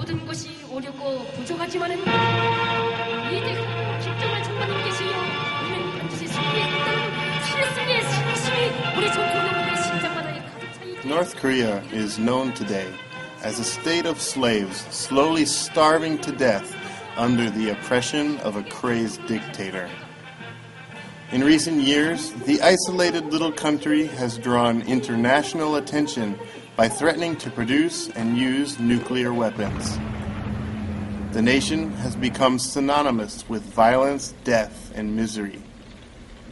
모든 것이 어렵고 부족하지만은 이 대한 깊정을 정말 계시여 우리는 반드시 승리했다는 실승리의 신심이 우리 전통의 신장마다에 가득 차 있기를. North Korea is known today as a state of slaves slowly starving to death under the oppression of a crazed dictator. In recent years, the isolated little country has drawn international attention by threatening to produce and use nuclear weapons. The nation has become synonymous with violence, death, and misery.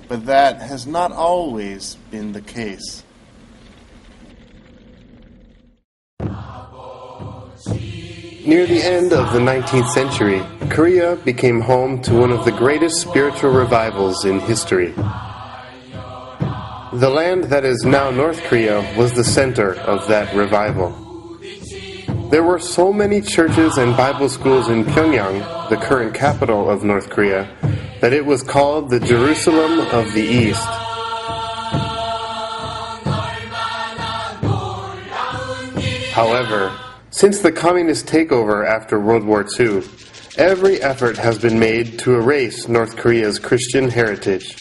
But that has not always been the case. Near the end of the 19th century, Korea became home to one of the greatest spiritual revivals in history. The land that is now North Korea was the center of that revival. There were so many churches and Bible schools in Pyongyang, the current capital of North Korea, that it was called the Jerusalem of the East. However, since the communist takeover after World War II, every effort has been made to erase North Korea's Christian heritage.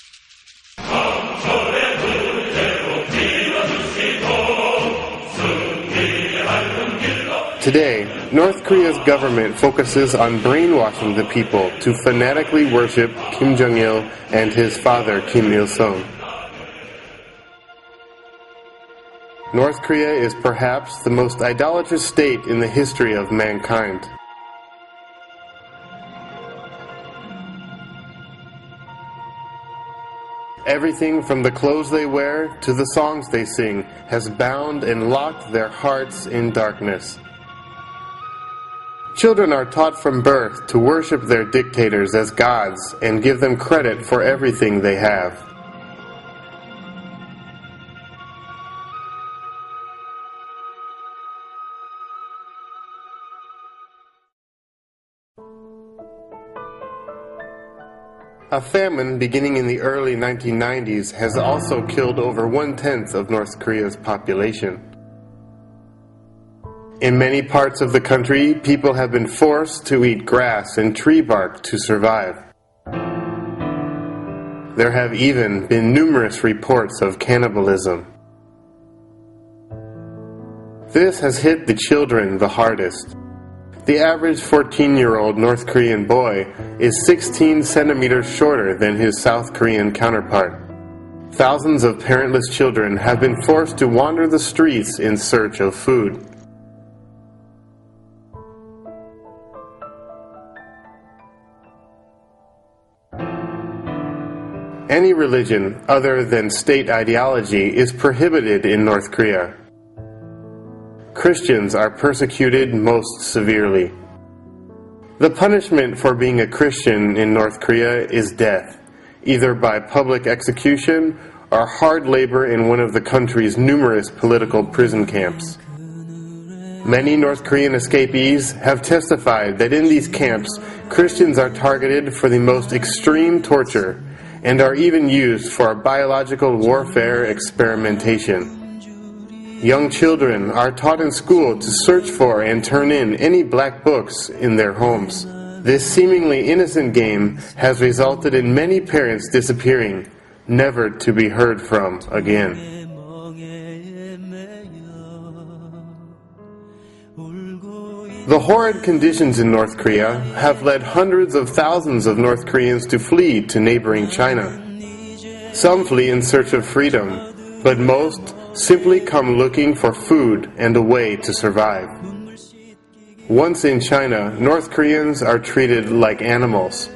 Today, North Korea's government focuses on brainwashing the people to fanatically worship Kim Jong-il and his father Kim Il-sung. North Korea is perhaps the most idolatrous state in the history of mankind. Everything from the clothes they wear to the songs they sing has bound and locked their hearts in darkness. Children are taught from birth to worship their dictators as gods and give them credit for everything they have. A famine beginning in the early 1990s has also killed over 1/10 of North Korea's population. In many parts of the country, people have been forced to eat grass and tree bark to survive. There have even been numerous reports of cannibalism. This has hit the children the hardest. The average 14-year-old North Korean boy is 16 centimeters shorter than his South Korean counterpart. Thousands of parentless children have been forced to wander the streets in search of food. Any religion other than state ideology is prohibited in North Korea. Christians are persecuted most severely. The punishment for being a Christian in North Korea is death, either by public execution or hard labor in one of the country's numerous political prison camps. Many North Korean escapees have testified that in these camps, Christians are targeted for the most extreme torture and are even used for biological warfare experimentation. Young children are taught in school to search for and turn in any black books in their homes. This seemingly innocent game has resulted in many parents disappearing, never to be heard from again. The horrid conditions in North Korea have led hundreds of thousands of North Koreans to flee to neighboring China. Some flee in search of freedom, but most simply come looking for food and a way to survive. Once in China, North Koreans are treated like animals.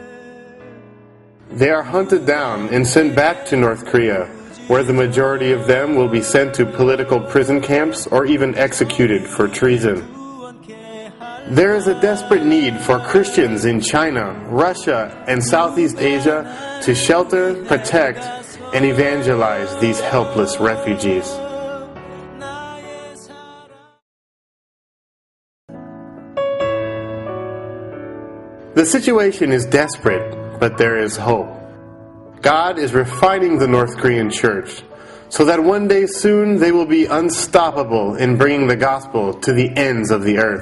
They are hunted down and sent back to North Korea, where the majority of them will be sent to political prison camps or even executed for treason. There is a desperate need for Christians in China, Russia, and Southeast Asia to shelter, protect, and evangelize these helpless refugees. The situation is desperate, but there is hope. God is refining the North Korean church so that one day soon they will be unstoppable in bringing the gospel to the ends of the earth.